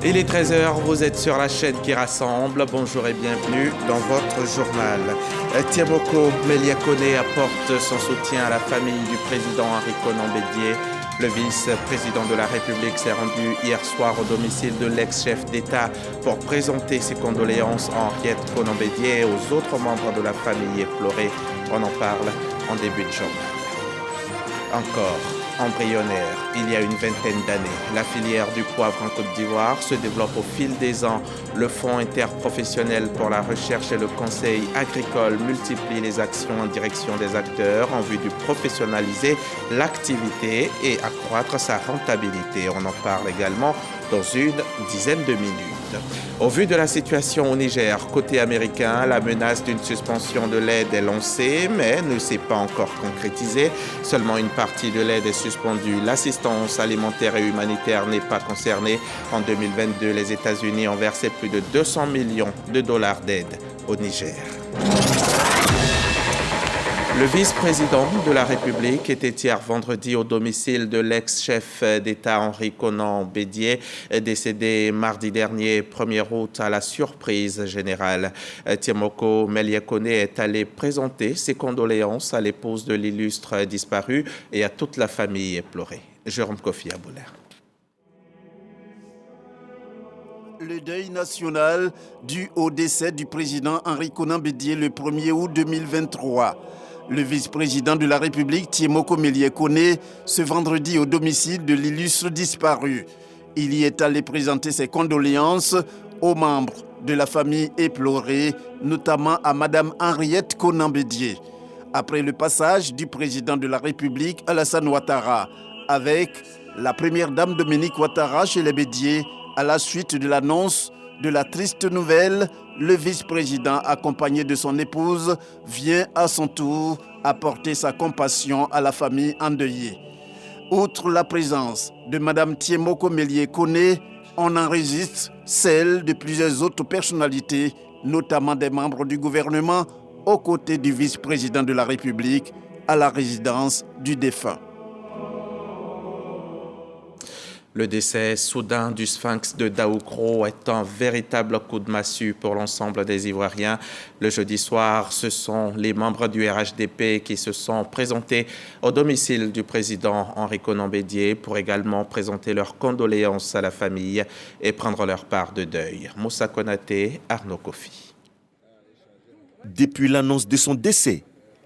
Il est 13h, vous êtes sur la chaîne qui rassemble. Bonjour et bienvenue dans votre journal. Tiemoko Meliakone apporte son soutien à la famille du président Henri Konan Bédié. Le vice-président de la République s'est rendu hier soir au domicile de l'ex-chef d'État pour présenter ses condoléances à Henriette Konan Bédié et aux autres membres de la famille éplorés. On en parle en début de journal. Encore embryonnaire, il y a une vingtaine d'années, la filière du poivre en Côte d'Ivoire se développe au fil des ans. Le Fonds interprofessionnel pour la recherche et le conseil agricole multiplie les actions en direction des acteurs en vue de professionnaliser l'activité et accroître sa rentabilité. On en parle également dans une dizaine de minutes. Au vu de la situation au Niger, côté américain, la menace d'une suspension de l'aide est lancée, mais ne s'est pas encore concrétisée. Seulement une partie de l'aide est suspendue. L'assistance alimentaire et humanitaire n'est pas concernée. En 2022, les États-Unis ont versé plus de 200 millions de dollars d'aide au Niger. Le vice-président de la République était hier vendredi au domicile de l'ex-chef d'État Henri Konan Bédié, décédé mardi dernier, 1er août, à la surprise générale. Tiemoko Meliakone est allé présenter ses condoléances à l'épouse de l'illustre disparu et à toute la famille éplorée. Jérôme Kofi Aboulé. Le deuil national dû au décès du président Henri Konan Bédié le 1er août 2023. Le vice-président de la République, Tiemoko Meliakone, ce vendredi au domicile de l'illustre disparu. Il y est allé présenter ses condoléances aux membres de la famille éplorée, notamment à Madame Henriette Konan Bédié. Après le passage du président de la République, Alassane Ouattara, avec la première dame Dominique Ouattara chez les Bédié, à la suite de l'annonce de la triste nouvelle, le vice-président, accompagné de son épouse, vient à son tour apporter sa compassion à la famille endeuillée. Outre la présence de Mme Tiemoko Meliakone, on enregistre celle de plusieurs autres personnalités, notamment des membres du gouvernement, aux côtés du vice-président de la République, à la résidence du défunt. Le décès soudain du sphinx de Daoukro est un véritable coup de massue pour l'ensemble des Ivoiriens. Le jeudi soir, ce sont les membres du RHDP qui se sont présentés au domicile du président Henri Konan Bédié pour également présenter leurs condoléances à la famille et prendre leur part de deuil. Moussa Konaté, Arnaud Kofi. Depuis l'annonce de son décès,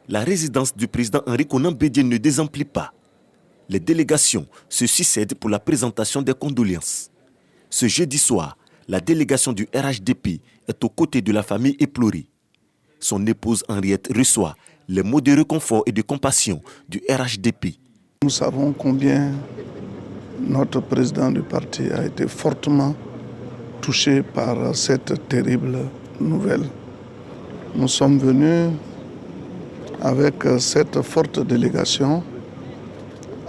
la résidence du président Henri Konan Bédié ne désemplit pas. Les délégations se succèdent pour la présentation des condoléances. Ce jeudi soir, la délégation du RHDP est aux côtés de la famille éplorée. Son épouse Henriette reçoit les mots de réconfort et de compassion du RHDP. Nous savons combien notre président du parti a été fortement touché par cette terrible nouvelle. Nous sommes venus avec cette forte délégation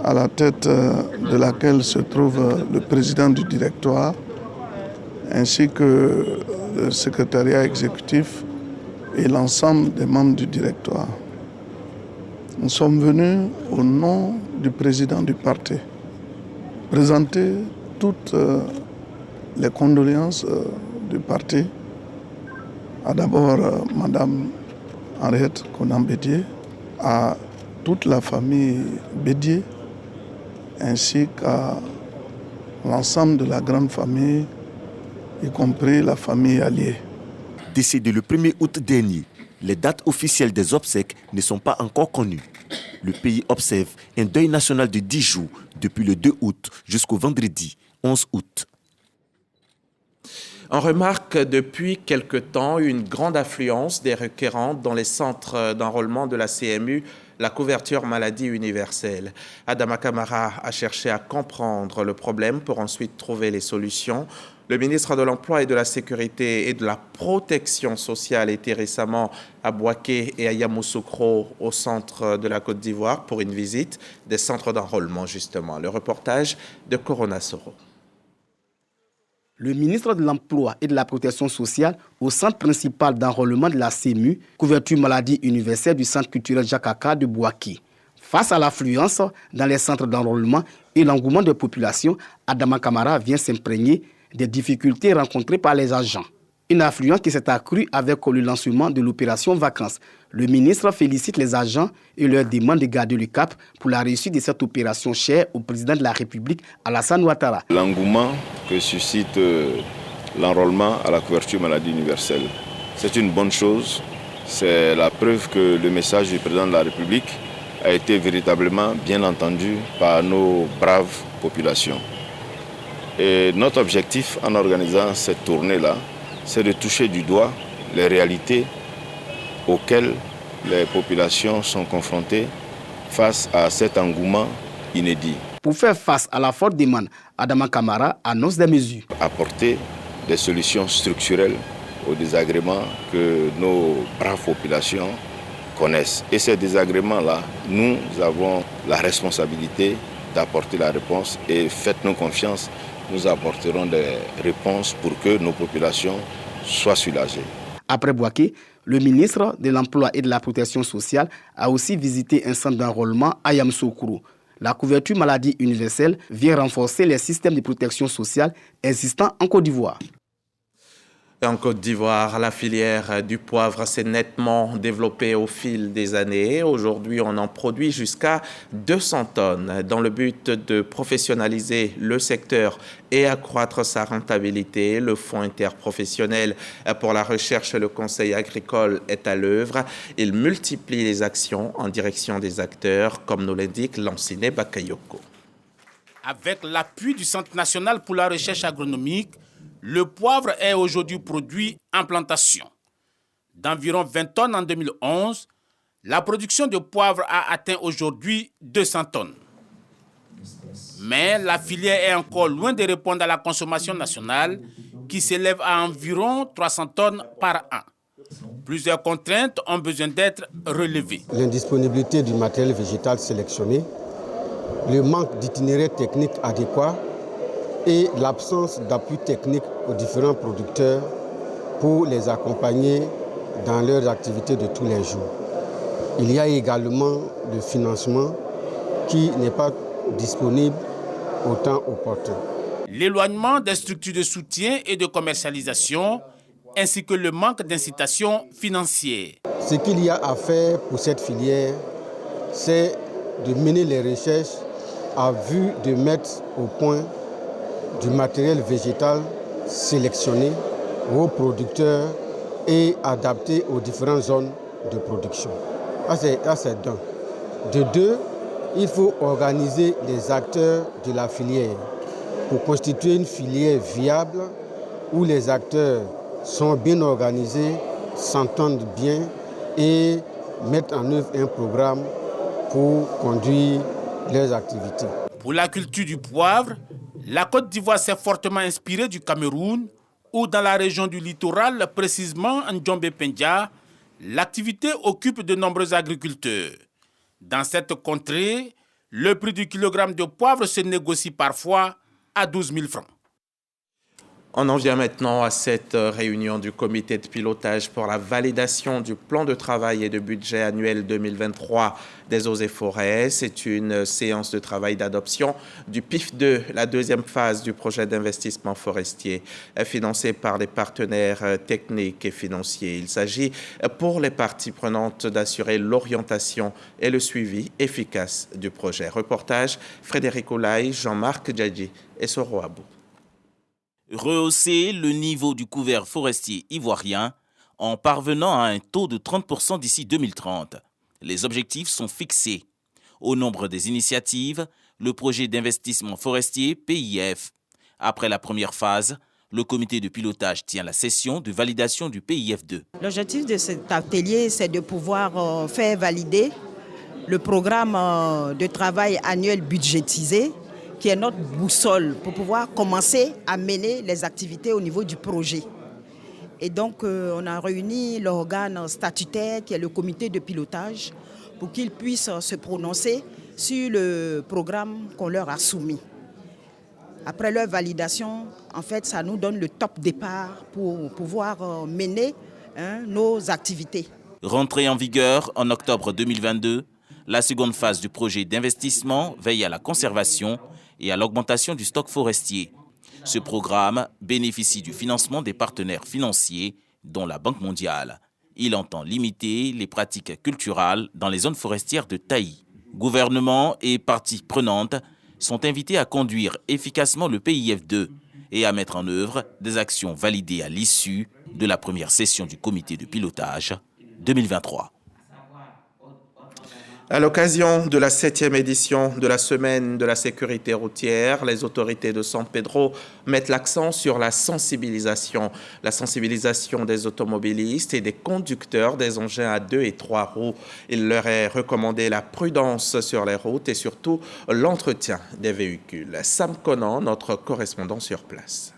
à la tête de laquelle se trouve le président du directoire, ainsi que le secrétariat exécutif et l'ensemble des membres du directoire. Nous sommes venus au nom du président du parti présenter toutes les condoléances du parti à d'abord Madame Henriette Konan Bédié, à toute la famille Bédié, ainsi qu'à l'ensemble de la grande famille, y compris la famille alliée. Décédé le 1er août dernier, les dates officielles des obsèques ne sont pas encore connues. Le pays observe un deuil national de 10 jours depuis le 2 août jusqu'au vendredi 11 août. On remarque depuis quelque temps une grande affluence des requérants dans les centres d'enrôlement de la CMU, la couverture maladie universelle. Adama Kamara a cherché à comprendre le problème pour ensuite trouver les solutions. Le ministre de l'Emploi et de la Sécurité et de la Protection sociale était récemment à Bouaké et à Yamoussoukro au centre de la Côte d'Ivoire pour une visite des centres d'enrôlement justement. Le reportage de Corona Soro. Le ministre de l'Emploi et de la Protection sociale au centre principal d'enrôlement de la CEMU, couverture maladie universelle du centre culturel Jacques Aka de Bouaké. Face à l'affluence dans les centres d'enrôlement et l'engouement de population, Adama Kamara vient s'imprégner des difficultés rencontrées par les agents. Une affluence qui s'est accrue avec le lancement de l'opération Vacances. Le ministre félicite les agents et leur demande de garder le cap pour la réussite de cette opération chère au président de la République, Alassane Ouattara. L'engouement que suscite l'enrôlement à la couverture maladie universelle, c'est une bonne chose. C'est la preuve que le message du président de la République a été véritablement bien entendu par nos braves populations. Et notre objectif en organisant cette tournée-là, c'est de toucher du doigt les réalités auxquelles les populations sont confrontées face à cet engouement inédit. Pour faire face à la forte demande, Adama Kamara annonce des mesures. Apporter des solutions structurelles aux désagréments que nos braves populations connaissent. Et ces désagréments-là, nous avons la responsabilité d'apporter la réponse et faites-nous confiance, nous apporterons des réponses pour que nos populations soient soulagées. Après Bouaké, le ministre de l'Emploi et de la Protection sociale a aussi visité un centre d'enrôlement à Yamoussoukro. La couverture maladie universelle vient renforcer les systèmes de protection sociale existants en Côte d'Ivoire. En Côte d'Ivoire, la filière du poivre s'est nettement développée au fil des années. Aujourd'hui, on en produit jusqu'à 200 tonnes. Dans le but de professionnaliser le secteur et accroître sa rentabilité, le Fonds interprofessionnel pour la recherche et le conseil agricole est à l'œuvre. Il multiplie les actions en direction des acteurs, comme nous l'indique Lanciné Bakayoko. Avec l'appui du Centre national pour la recherche agronomique, le poivre est aujourd'hui produit en plantation. D'environ 20 tonnes en 2011, la production de poivre a atteint aujourd'hui 200 tonnes. Mais la filière est encore loin de répondre à la consommation nationale qui s'élève à environ 300 tonnes par an. Plusieurs contraintes ont besoin d'être relevées. L'indisponibilité du matériel végétal sélectionné, le manque d'itinéraires techniques adéquats et l'absence d'appui technique aux différents producteurs pour les accompagner dans leurs activités de tous les jours. Il y a également le financement qui n'est pas disponible au temps opportun. L'éloignement des structures de soutien et de commercialisation ainsi que le manque d'incitation financière. Ce qu'il y a à faire pour cette filière, c'est de mener les recherches à vue de mettre au point du matériel végétal sélectionné aux producteurs et adapté aux différentes zones de production. C'est d'un. De deux, il faut organiser les acteurs de la filière pour constituer une filière viable où les acteurs sont bien organisés, s'entendent bien et mettent en œuvre un programme pour conduire leurs activités. Pour la culture du poivre, la Côte d'Ivoire s'est fortement inspirée du Cameroun, où dans la région du littoral, précisément en Djombe-Pendja, l'activité occupe de nombreux agriculteurs. Dans cette contrée, le prix du kilogramme de poivre se négocie parfois à 12 000 francs. On en vient maintenant à cette réunion du comité de pilotage pour la validation du plan de travail et de budget annuel 2023 des eaux et forêts. C'est une séance de travail d'adoption du PIF 2, la deuxième phase du projet d'investissement forestier, financé par les partenaires techniques et financiers. Il s'agit pour les parties prenantes d'assurer l'orientation et le suivi efficace du projet. Reportage Frédéric Oulaï, Jean-Marc Djadji et Soro Abou. Rehausser le niveau du couvert forestier ivoirien en parvenant à un taux de 30% d'ici 2030. Les objectifs sont fixés. Au nombre des initiatives, le projet d'investissement forestier PIF. Après la première phase, le comité de pilotage tient la session de validation du PIF 2. L'objectif de cet atelier, c'est de pouvoir faire valider le programme de travail annuel budgétisé qui est notre boussole pour pouvoir commencer à mener les activités au niveau du projet. Et donc, on a réuni l'organe statutaire qui est le comité de pilotage pour qu'ils puissent se prononcer sur le programme qu'on leur a soumis. Après leur validation, en fait, ça nous donne le top départ pour pouvoir mener nos activités. Rentrée en vigueur en octobre 2022, la seconde phase du projet d'investissement veille à la conservation et à l'augmentation du stock forestier. Ce programme bénéficie du financement des partenaires financiers, dont la Banque mondiale. Il entend limiter les pratiques culturales dans les zones forestières de Taï. Gouvernement et parties prenantes sont invités à conduire efficacement le PIF2 et à mettre en œuvre des actions validées à l'issue de la première session du comité de pilotage 2023. À l'occasion de la 7e édition de la Semaine de la sécurité routière, les autorités de San Pedro mettent l'accent sur la sensibilisation des automobilistes et des conducteurs des engins à 2 et 3 roues. Il leur est recommandé la prudence sur les routes et surtout l'entretien des véhicules. Sam Conan, notre correspondant sur place.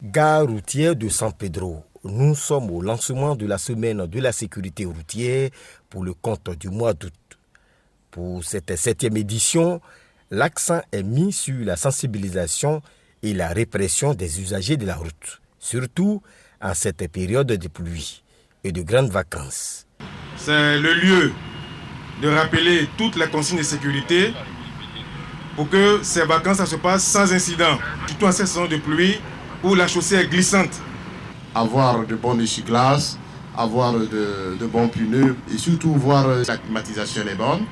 Gare routière de San Pedro. Nous sommes au lancement de la Semaine de la sécurité routière pour le compte du mois d'août. Pour cette 7e édition, l'accent est mis sur la sensibilisation et la répression des usagers de la route, surtout en cette période de pluie et de grandes vacances. C'est le lieu de rappeler toutes les consignes de sécurité pour que ces vacances se passent sans incident, surtout en cette saison de pluie où la chaussée est glissante. Avoir de bons essuie-glaces, avoir de bons pneus et surtout voir la climatisation est bonne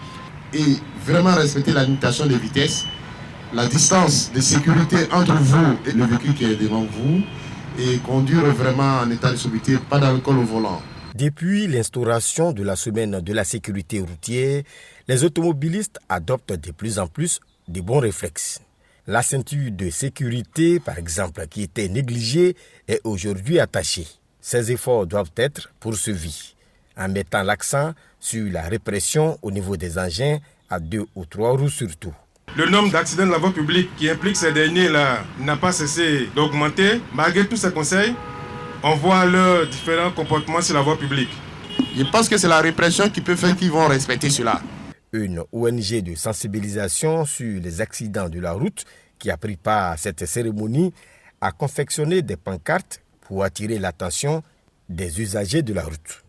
et vraiment respecter la limitation de vitesse, la distance de sécurité entre vous et le véhicule qui est devant vous et conduire vraiment en état de sobriété, pas d'alcool au volant. Depuis l'instauration de la Semaine de la sécurité routière, les automobilistes adoptent de plus en plus de bons réflexes. La ceinture de sécurité, par exemple, qui était négligée, est aujourd'hui attachée. Ces efforts doivent être poursuivis, en mettant l'accent sur la répression au niveau des engins à 2 ou 3 roues surtout. Le nombre d'accidents de la voie publique qui implique ces derniers-là n'a pas cessé d'augmenter. Malgré tous ces conseils, on voit leurs différents comportements sur la voie publique. Je pense que c'est la répression qui peut faire qu'ils vont respecter cela. Une ONG de sensibilisation sur les accidents de la route qui a pris part à cette cérémonie a confectionné des pancartes pour attirer l'attention des usagers de la route.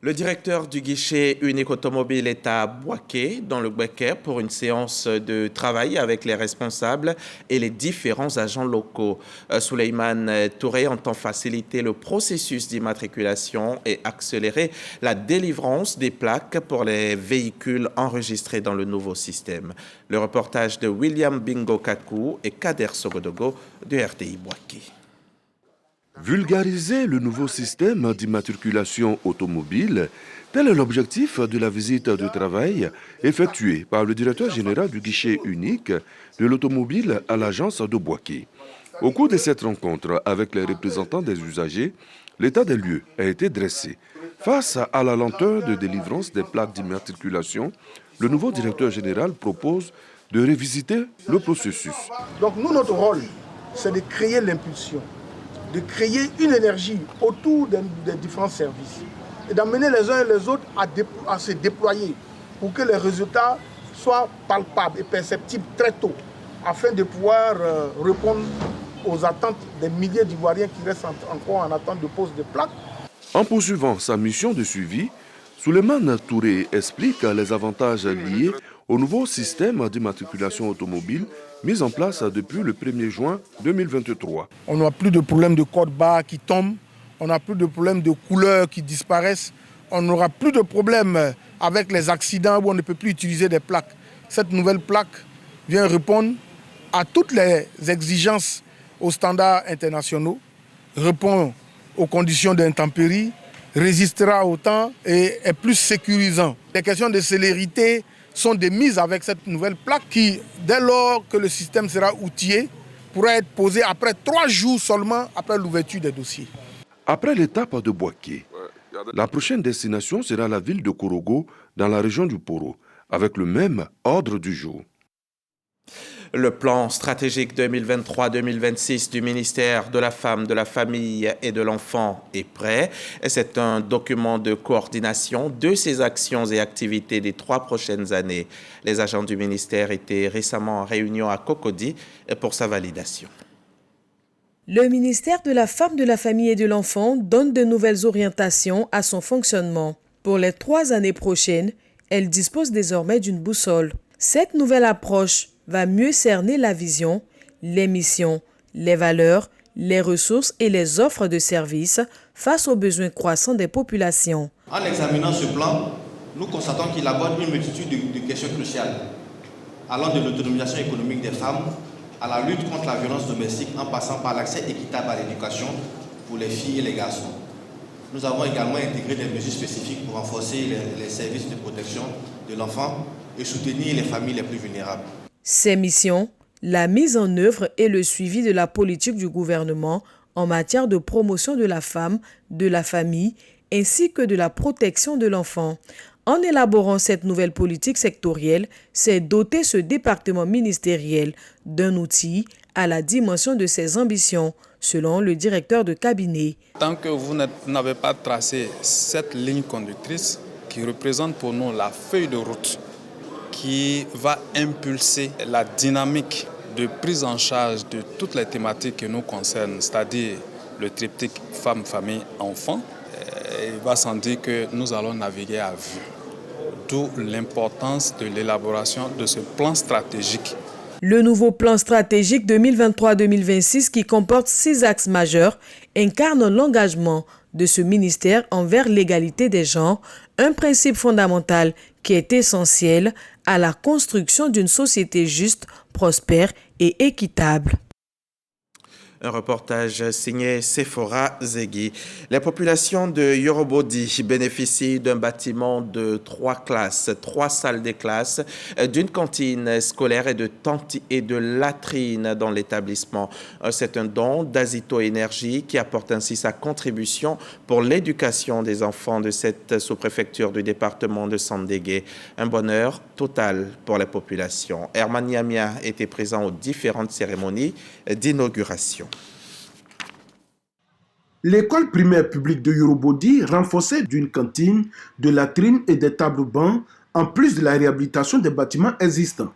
Le directeur du guichet unique automobile est à Bouaké, dans le Béquet, pour une séance de travail avec les responsables et les différents agents locaux. Souleymane Touré entend faciliter le processus d'immatriculation et accélérer la délivrance des plaques pour les véhicules enregistrés dans le nouveau système. Le reportage de William Bingo Kakou et Kader Sogodogo de RTI Bouaké. Vulgariser le nouveau système d'immatriculation automobile, tel est l'objectif de la visite de travail effectuée par le directeur général du guichet unique de l'automobile à l'agence de Bouaké. Au cours de cette rencontre avec les représentants des usagers, l'état des lieux a été dressé. Face à la lenteur de délivrance des plaques d'immatriculation, le nouveau directeur général propose de révisiter le processus. Donc nous, notre rôle, c'est de créer l'impulsion, de créer une énergie autour des différents services et d'amener les uns et les autres à se déployer pour que les résultats soient palpables et perceptibles très tôt afin de pouvoir répondre aux attentes des milliers d'Ivoiriens qui restent encore en attente de pose de plaques. En poursuivant sa mission de suivi, Souleymane Touré explique les avantages liés au nouveau système d'immatriculation automobile mis en place depuis le 1er juin 2023. On n'a plus de problème de code barre qui tombe, on n'a plus de problème de couleurs qui disparaissent, on n'aura plus de problème avec les accidents où on ne peut plus utiliser des plaques. Cette nouvelle plaque vient répondre à toutes les exigences aux standards internationaux, répond aux conditions d'intempéries, résistera au temps et est plus sécurisant. Les questions de célérité sont démises avec cette nouvelle plaque qui, dès lors que le système sera outillé, pourra être posée après 3 jours seulement après l'ouverture des dossiers. Après l'étape de Bouaké, la prochaine destination sera la ville de Korogo dans la région du Poro, avec le même ordre du jour. Le plan stratégique 2023-2026 du ministère de la Femme, de la Famille et de l'Enfant est prêt. C'est un document de coordination de ces actions et activités des 3 prochaines années. Les agents du ministère étaient récemment en réunion à Cocody pour sa validation. Le ministère de la Femme, de la Famille et de l'Enfant donne de nouvelles orientations à son fonctionnement. Pour les 3 années prochaines, elle dispose désormais d'une boussole. Cette nouvelle approche va mieux cerner la vision les missions, les valeurs, les ressources et les offres de services face aux besoins croissants des populations. En examinant ce plan, nous constatons qu'il aborde une multitude de questions cruciales, allant de l'autonomisation économique des femmes à la lutte contre la violence domestique en passant par l'accès équitable à l'éducation pour les filles et les garçons. Nous avons également intégré des mesures spécifiques pour renforcer les services de protection de l'enfant et soutenir les familles les plus vulnérables. Ces missions, la mise en œuvre et le suivi de la politique du gouvernement en matière de promotion de la femme, de la famille, ainsi que de la protection de l'enfant. En élaborant cette nouvelle politique sectorielle, c'est doter ce département ministériel d'un outil à la dimension de ses ambitions, selon le directeur de cabinet. Tant que vous n'avez pas tracé cette ligne conductrice qui représente pour nous la feuille de route qui va impulser la dynamique de prise en charge de toutes les thématiques qui nous concernent, c'est-à-dire le triptyque femme, famille, enfant, il va sans dire que nous allons naviguer à vue. D'où l'importance de l'élaboration de ce plan stratégique. Le nouveau plan stratégique 2023-2026, qui comporte 6 axes majeurs, incarne l'engagement de ce ministère envers l'égalité des genres, un principe fondamental qui est essentiel à la construction d'une société juste, prospère et équitable. Un reportage signé Sephora Zegui. La population de Yorobodi bénéficie d'un bâtiment de 3 classes, 3 salles de classe, d'une cantine scolaire et de tentes et de latrines dans l'établissement. C'est un don d'Azito Énergie qui apporte ainsi sa contribution pour l'éducation des enfants de cette sous-préfecture du département de Sandégué. Un bonheur total pour la population. Herman Niamia était présent aux différentes cérémonies d'inauguration. L'école primaire publique de Yorobodi, renforcée d'une cantine, de latrines et des tables-bancs, en plus de la réhabilitation des bâtiments existants.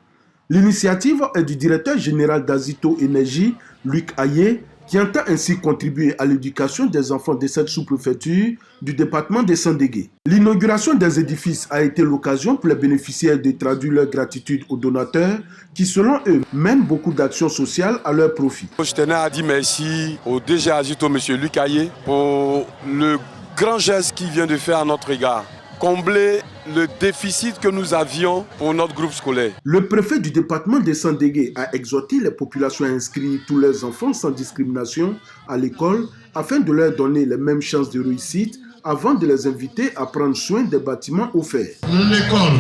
L'initiative est du directeur général d'Azito Énergie, Luc Ayé, qui entend ainsi contribuer à l'éducation des enfants de cette sous-préfecture du département de Sandégué. L'inauguration des édifices a été l'occasion pour les bénéficiaires de traduire leur gratitude aux donateurs qui, selon eux, mènent beaucoup d'actions sociales à leur profit. Je tenais à dire merci au DG Azito, M. Luc Ayé, pour le grand geste qu'il vient de faire à notre égard. Combler le déficit que nous avions pour notre groupe scolaire. Le préfet du département de Sandégué a exhorté les populations à inscrire tous leurs enfants sans discrimination à l'école afin de leur donner les mêmes chances de réussite avant de les inviter à prendre soin des bâtiments offerts. L'école,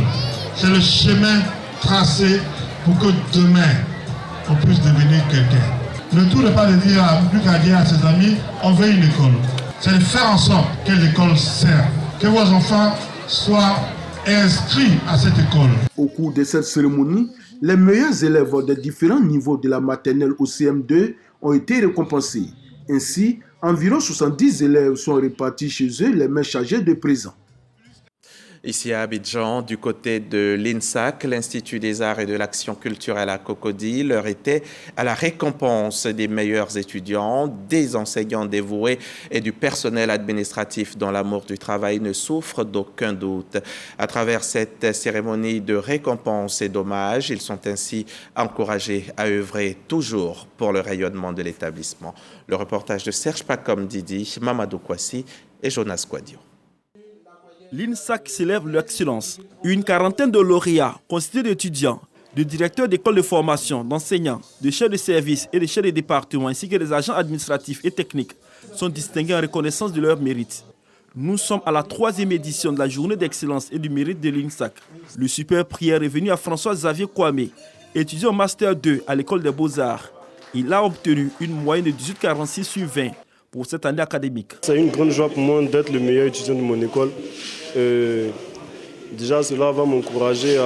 c'est le chemin tracé pour que demain, on puisse devenir quelqu'un. Le tout n'est pas de dire à ses amis, on veut une école. C'est de faire en sorte que l'école serve, que vos enfants soient inscrits à cette école. Au cours de cette cérémonie, les meilleurs élèves des différents niveaux de la maternelle au CM2 ont été récompensés. Ainsi, environ 70 élèves sont répartis chez eux, les mains chargées de présents. Ici à Abidjan, du côté de l'INSAC, l'Institut des Arts et de l'Action culturelle à Cocody, l'heure était à la récompense des meilleurs étudiants, des enseignants dévoués et du personnel administratif dont l'amour du travail ne souffre d'aucun doute. À travers cette cérémonie de récompense et d'hommage, ils sont ainsi encouragés à œuvrer toujours pour le rayonnement de l'établissement. Le reportage de Serge Pacom Didi, Mamadou Kwasi et Jonas Kwadio. L'INSAC célèbre l'excellence. Une quarantaine de lauréats, constitués d'étudiants, de directeurs d'écoles de formation, d'enseignants, de chefs de service et de chefs de département, ainsi que des agents administratifs et techniques, sont distingués en reconnaissance de leur mérite. Nous sommes à la 3e édition de la journée d'excellence et du mérite de l'INSAC. Le super prix est revenu à François-Xavier Kwame, étudiant au Master 2 à l'École des Beaux-Arts. Il a obtenu une moyenne de 18,46 sur 20 pour cette année académique. C'est une grande joie pour moi d'être le meilleur étudiant de mon école. Déjà, cela va m'encourager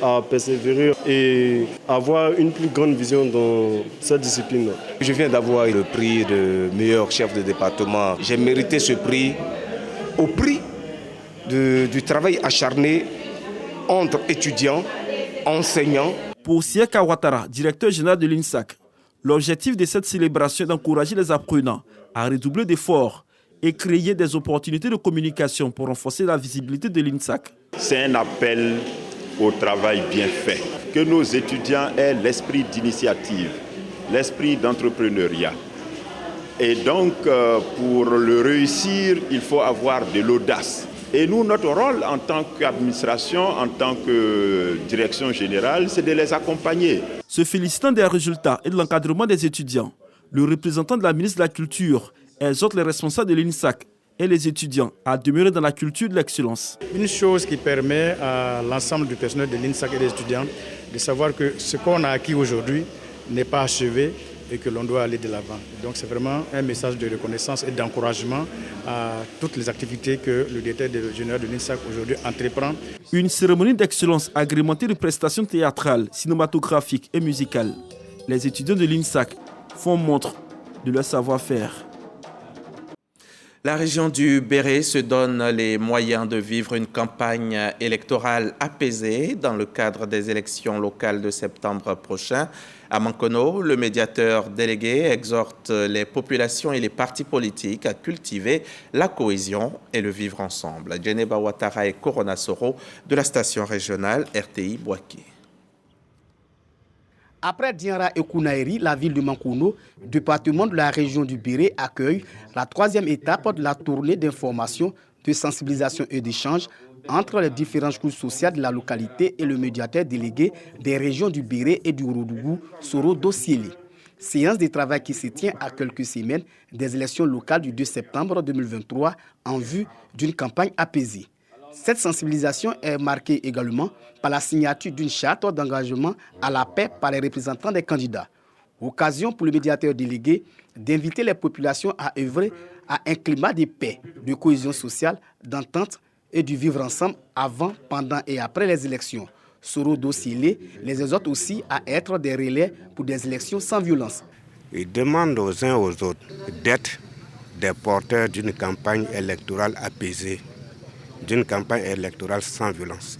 à persévérer et avoir une plus grande vision dans cette discipline. Je viens d'avoir le prix de meilleur chef de département. J'ai mérité ce prix au prix du travail acharné entre étudiants, enseignants. Pour Siaka Ouattara, directeur général de l'INSAC, l'objectif de cette célébration est d'encourager les apprenants à redoubler d'efforts et créer des opportunités de communication pour renforcer la visibilité de l'INSAC. C'est un appel au travail bien fait. que nos étudiants aient l'esprit d'initiative, l'esprit d'entrepreneuriat. Et donc, pour le réussir, il faut avoir de l'audace. Et nous, notre rôle en tant qu'administration, en tant que direction générale, c'est de les accompagner. Se félicitant des résultats et de l'encadrement des étudiants, le représentant de la ministre de la Culture exhorte les responsables de l'INSAC et les étudiants à demeurer dans la culture de l'excellence. Une chose qui permet à l'ensemble du personnel de l'INSAC et des étudiants de savoir que ce qu'on a acquis aujourd'hui n'est pas achevé et que l'on doit aller de l'avant. Donc c'est vraiment un message de reconnaissance et d'encouragement à toutes les activités que le directeur général de l'INSAC aujourd'hui entreprend. Une cérémonie d'excellence agrémentée de prestations théâtrales, cinématographiques et musicales. Les étudiants de l'INSAC font montre de leur savoir-faire. La région du Béret se donne les moyens de vivre une campagne électorale apaisée dans le cadre des élections locales de septembre prochain. À Mankono, le médiateur délégué exhorte les populations et les partis politiques à cultiver la cohésion et le vivre ensemble. Djeneba Ouattara et Corona Soro de la station régionale RTI Bouaké. Après Diara et Kounaïri, la ville de Mankono, département de la région du Béret, accueille la troisième étape de la tournée d'information, de sensibilisation et d'échange entre les différentes couches sociales de la localité et le médiateur délégué des régions du Béret et du Ourodougou, Soro Dossieli. Séance de travail qui se tient à quelques semaines des élections locales du 2 septembre 2023 en vue d'une campagne apaisée. Cette sensibilisation est marquée également par la signature d'une charte d'engagement à la paix par les représentants des candidats. Occasion pour le médiateur délégué d'inviter les populations à œuvrer à un climat de paix, de cohésion sociale, d'entente et du vivre ensemble avant, pendant et après les élections. Soro Dossieli les exhorte aussi à être des relais pour des élections sans violence. Il demande aux uns aux autres d'être des porteurs d'une campagne électorale apaisée, d'une campagne électorale sans violence.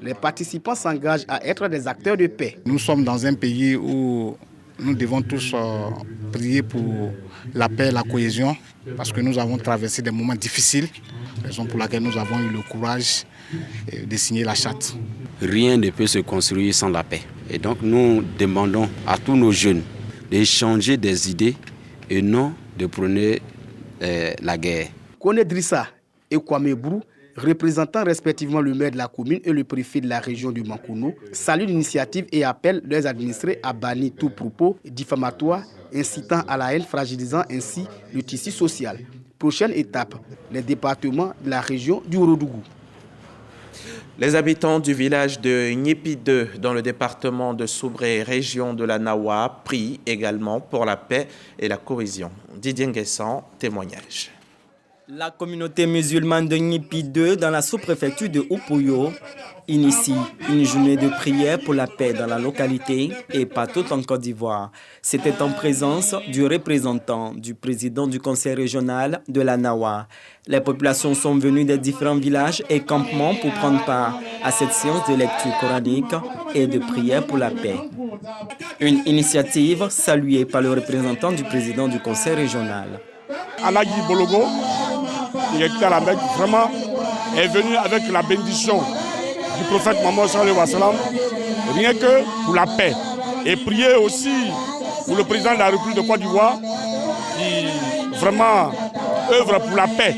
Les participants s'engagent à être des acteurs de paix. Nous sommes dans un pays où nous devons tous prier pour la paix et la cohésion parce que nous avons traversé des moments difficiles, raison pour laquelle nous avons eu le courage de signer la charte. Rien ne peut se construire sans la paix. Et donc nous demandons à tous nos jeunes d'échanger des idées et non de prôner la guerre. Kone Drissa et Kwame Brou, représentant respectivement le maire de la commune et le préfet de la région du Mankono, saluent l'initiative et appellent leurs administrés à bannir tout propos diffamatoire, incitant à la haine, fragilisant ainsi le tissu social. Prochaine étape, les départements de la région du Ourodougou. Les habitants du village de Nyipi 2, dans le département de Soubré, région de la Nawa, prient également pour la paix et la cohésion. Didier Nguessan, témoignage. La communauté musulmane de Nyipi 2, dans la sous-préfecture de Oupuyo, initie une journée de prière pour la paix dans la localité et partout en Côte d'Ivoire. C'était en présence du représentant du président du conseil régional de la Nawa. Les populations sont venues des différents villages et campements pour prendre part à cette séance de lecture coranique et de prière pour la paix. Une initiative saluée par le représentant du président du conseil régional. Alagi Bologo, directeur à la Mecque, vraiment est venu avec la bénédiction du prophète Mohammed sallallahu alayhi wa sallam, rien que pour la paix. Et prier aussi pour le président de la République de Côte d'Ivoire qui vraiment œuvre pour la paix.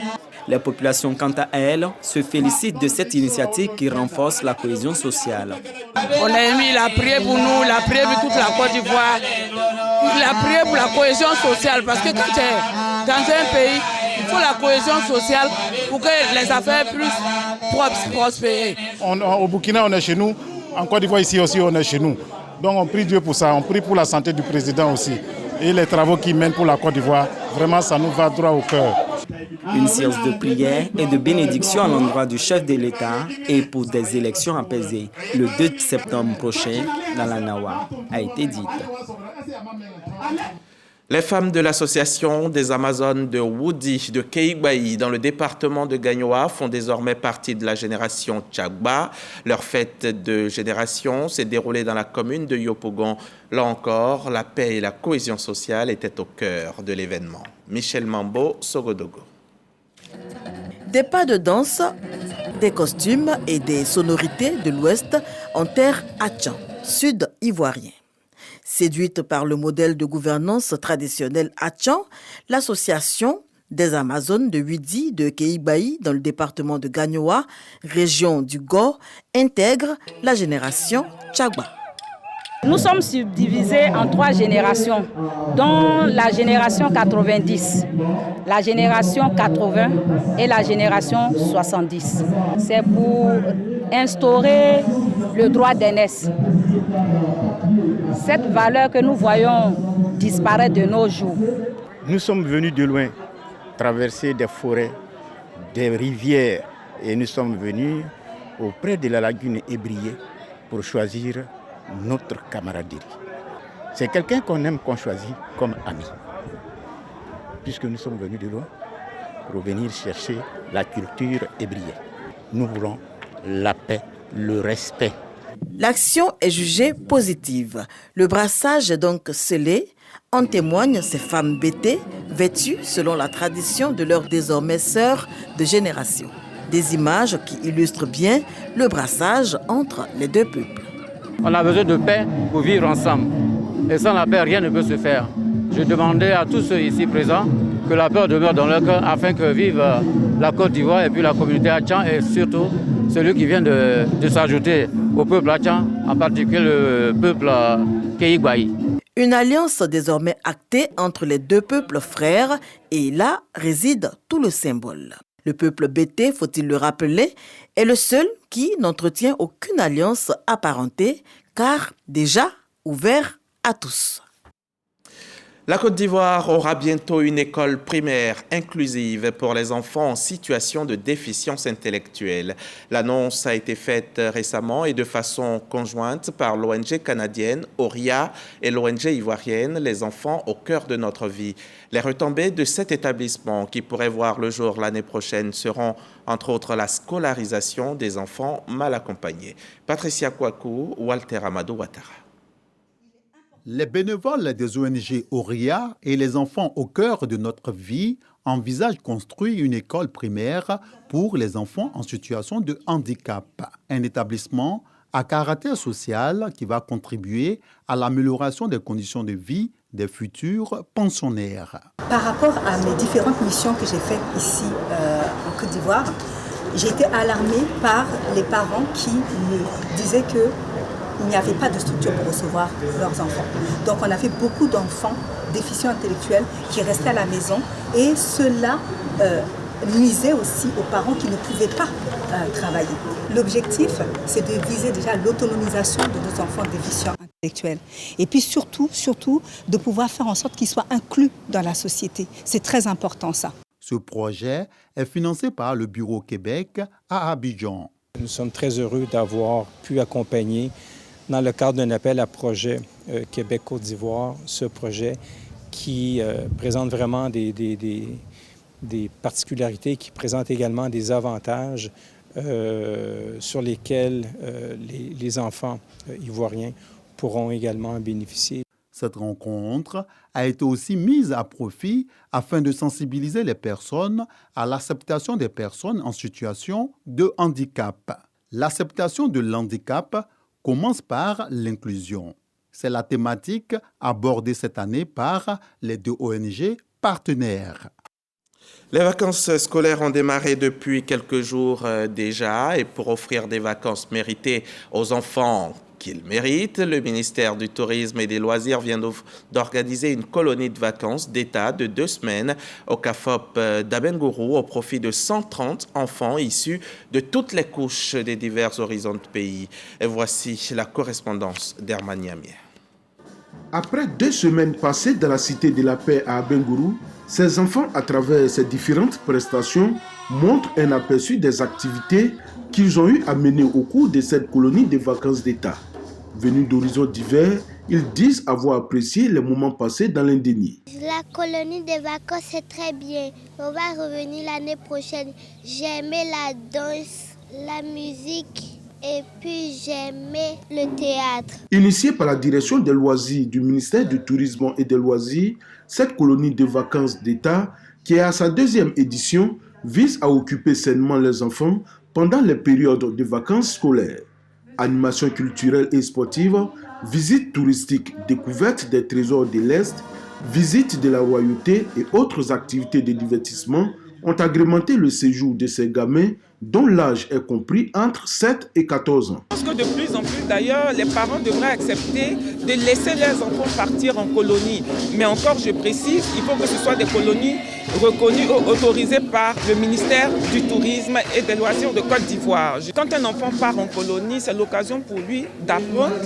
Les populations, quant à elles, se félicitent de cette initiative qui renforce la cohésion sociale. On a émis la prière pour nous, la prière pour toute la Côte d'Ivoire, la prière pour la cohésion sociale, parce que quand tu es dans un pays, il faut la cohésion sociale pour que les affaires puissent prospérer. Au Burkina, on est chez nous. En Côte d'Ivoire, ici aussi, on est chez nous. Donc on prie Dieu pour ça. On prie pour la santé du président aussi. Et les travaux qu'il mène pour la Côte d'Ivoire, vraiment, ça nous va droit au cœur. Une séance de prière et de bénédiction à l'endroit du chef de l'État et pour des élections apaisées le 2 septembre prochain dans la Nawa a été dite. Les femmes de l'association des Amazones de Woudi de Keigbaï dans le département de Gagnoa font désormais partie de la génération Tchagba. Leur fête de génération s'est déroulée dans la commune de Yopougon. Là encore, la paix et la cohésion sociale étaient au cœur de l'événement. Michel Mambo, Sogodogo. Des pas de danse, des costumes et des sonorités de l'Ouest en terre Hatchan sud ivoirien. Séduite par le modèle de gouvernance traditionnel Atchan, l'association des Amazones de Widi de Keibaï dans le département de Gagnoa, région du Gor, intègre la génération Tchagba. Nous sommes subdivisés en 3 générations, dont la génération 90, la génération 80 et la génération 70. C'est pour instaurer le droit d'aînesse. Cette valeur que nous voyons disparaître de nos jours. Nous sommes venus de loin, traverser des forêts, des rivières, et nous sommes venus auprès de la lagune Ébrié pour choisir notre camaraderie. C'est quelqu'un qu'on aime, qu'on choisit comme ami. Puisque nous sommes venus de loin pour venir chercher la culture ébriée. Nous voulons la paix, le respect. L'action est jugée positive. Le brassage est donc scellé. En témoignent ces femmes bêtées, vêtues selon la tradition de leurs désormais sœurs de génération. Des images qui illustrent bien le brassage entre les deux peuples. On a besoin de paix pour vivre ensemble. Et sans la paix, rien ne peut se faire. Je demandais à tous ceux ici présents que la paix demeure dans leur cœur afin que vive la Côte d'Ivoire et puis la communauté Atchan et surtout celui qui vient de s'ajouter au peuple Atchan, en particulier le peuple Keibaï. Une alliance désormais actée entre les deux peuples frères et là réside tout le symbole. Le peuple Bété, faut-il le rappeler, est le seul qui n'entretient aucune alliance apparentée, car déjà ouvert à tous. La Côte d'Ivoire aura bientôt une école primaire inclusive pour les enfants en situation de déficience intellectuelle. L'annonce a été faite récemment et de façon conjointe par l'ONG canadienne ORIA et l'ONG ivoirienne Les Enfants au cœur de notre vie. Les retombées de cet établissement qui pourrait voir le jour l'année prochaine seront entre autres la scolarisation des enfants mal accompagnés. Patricia Kouakou, Walter Amadou Ouattara. Les bénévoles des ONG ORIA et les enfants au cœur de notre vie envisagent construire une école primaire pour les enfants en situation de handicap. Un établissement à caractère social qui va contribuer à l'amélioration des conditions de vie des futurs pensionnaires. Par rapport à mes différentes missions que j'ai faites ici en Côte d'Ivoire, j'ai été alarmée par les parents qui me disaient que il n'y avait pas de structure pour recevoir leurs enfants. Donc on avait beaucoup d'enfants déficients intellectuels qui restaient à la maison et cela nuisait aussi aux parents qui ne pouvaient pas travailler. L'objectif, c'est de viser déjà l'autonomisation de nos enfants déficients intellectuels. Et puis surtout, de pouvoir faire en sorte qu'ils soient inclus dans la société. C'est très important ça. Ce projet est financé par le Bureau Québec à Abidjan. Nous sommes très heureux d'avoir pu accompagner dans le cadre d'un appel à projet Québec-Côte d'Ivoire, ce projet qui présente vraiment des particularités, qui présente également des avantages sur lesquels les enfants ivoiriens pourront également bénéficier. Cette rencontre a été aussi mise à profit afin de sensibiliser les personnes à l'acceptation des personnes en situation de handicap. L'acceptation de l'handicap commence par l'inclusion. C'est la thématique abordée cette année par les deux ONG partenaires. Les vacances scolaires ont démarré depuis quelques jours déjà et pour offrir des vacances méritées aux enfants qu'ils méritent, le ministère du Tourisme et des Loisirs vient d'organiser une colonie de vacances d'État de 2 semaines au CAFOP d'Abengourou au profit de 130 enfants issus de toutes les couches des divers horizons de pays. Et voici la correspondance d'Herman Yamie. Après 2 semaines passées dans la Cité de la Paix à Abengourou, ces enfants, à travers ces différentes prestations, montrent un aperçu des activités qu'ils ont eu à mener au cours de cette colonie de vacances d'État. Venus d'horizons divers, ils disent avoir apprécié les moments passés dans l'Indénie. La colonie de vacances, c'est très bien. On va revenir l'année prochaine. J'ai aimé la danse, la musique et puis j'ai aimé le théâtre. Initiée par la direction des loisirs du ministère du Tourisme et des Loisirs, cette colonie de vacances d'État, qui est à sa 2e édition, vise à occuper sainement les enfants pendant les périodes de vacances scolaires. Animations culturelles et sportives, visites touristiques, découverte des trésors de l'Est, visites de la royauté et autres activités de divertissement ont agrémenté le séjour de ces gamins dont l'âge est compris entre 7 et 14 ans. Je pense que de plus en plus, d'ailleurs, les parents devraient accepter de laisser leurs enfants partir en colonie. Mais encore, je précise, il faut que ce soit des colonies reconnues ou autorisées par le ministère du Tourisme et des Loisirs de Côte d'Ivoire. Quand un enfant part en colonie, c'est l'occasion pour lui d'apprendre,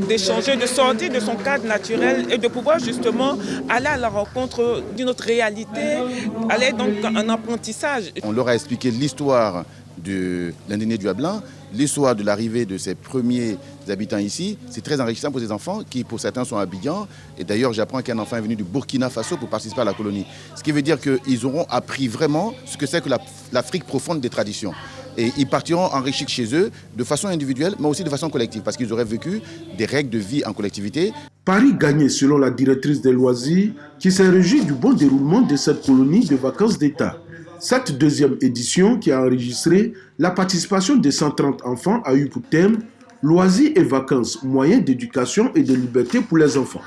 d'échanger, de sortir de son cadre naturel et de pouvoir justement aller à la rencontre d'une autre réalité, aller donc un apprentissage. On leur a expliqué l'histoire de l'Indéné du Blanc, l'histoire de l'arrivée de ces premiers habitants ici. C'est très enrichissant pour ces enfants qui, pour certains, sont Abidjan. Et d'ailleurs, j'apprends qu'un enfant est venu du Burkina Faso pour participer à la colonie. Ce qui veut dire qu'ils auront appris vraiment ce que c'est que l'Afrique profonde des traditions. Et ils partiront enrichis chez eux de façon individuelle, mais aussi de façon collective, parce qu'ils auraient vécu des règles de vie en collectivité. Paris gagné selon la directrice des loisirs, qui s'est réjouie du bon déroulement de cette colonie de vacances d'État. Cette deuxième édition, qui a enregistré la participation de 130 enfants, a eu pour thème « Loisirs et vacances, moyens d'éducation et de liberté pour les enfants ».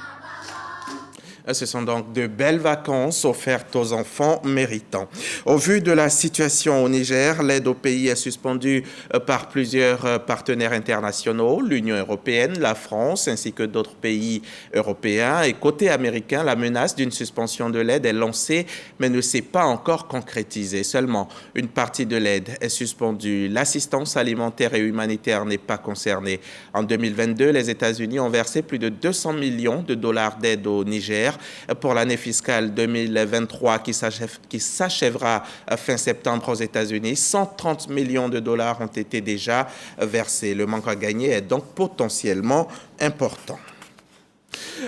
Ce sont donc de belles vacances offertes aux enfants méritants. Au vu de la situation au Niger, l'aide au pays est suspendue par plusieurs partenaires internationaux, l'Union européenne, la France ainsi que d'autres pays européens. Et côté américain, la menace d'une suspension de l'aide est lancée mais ne s'est pas encore concrétisée. Seulement une partie de l'aide est suspendue. L'assistance alimentaire et humanitaire n'est pas concernée. En 2022, les États-Unis ont versé plus de 200 millions de dollars d'aide au Niger. Pour l'année fiscale 2023 qui s'achèvera fin septembre aux États-Unis, 130 millions de dollars ont été déjà versés. Le manque à gagner est donc potentiellement important.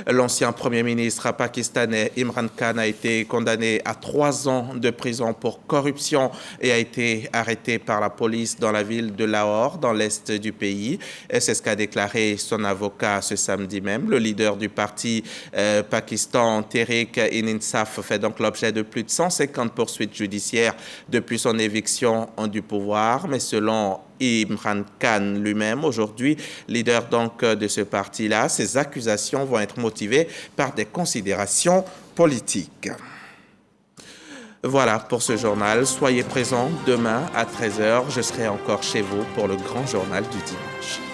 L'ancien Premier ministre pakistanais Imran Khan a été condamné à 3 ans de prison pour corruption et a été arrêté par la police dans la ville de Lahore, dans l'est du pays. C'est ce qu'a déclaré son avocat ce samedi même. Le leader du parti Pakistan, Tehreek-e-Insaf, fait donc l'objet de plus de 150 poursuites judiciaires depuis son éviction du pouvoir. Mais selon Imran Khan lui-même, aujourd'hui leader donc de ce parti-là, ces accusations vont être motivées par des considérations politiques. Voilà pour ce journal. Soyez présents demain à 13h. Je serai encore chez vous pour le grand journal du dimanche.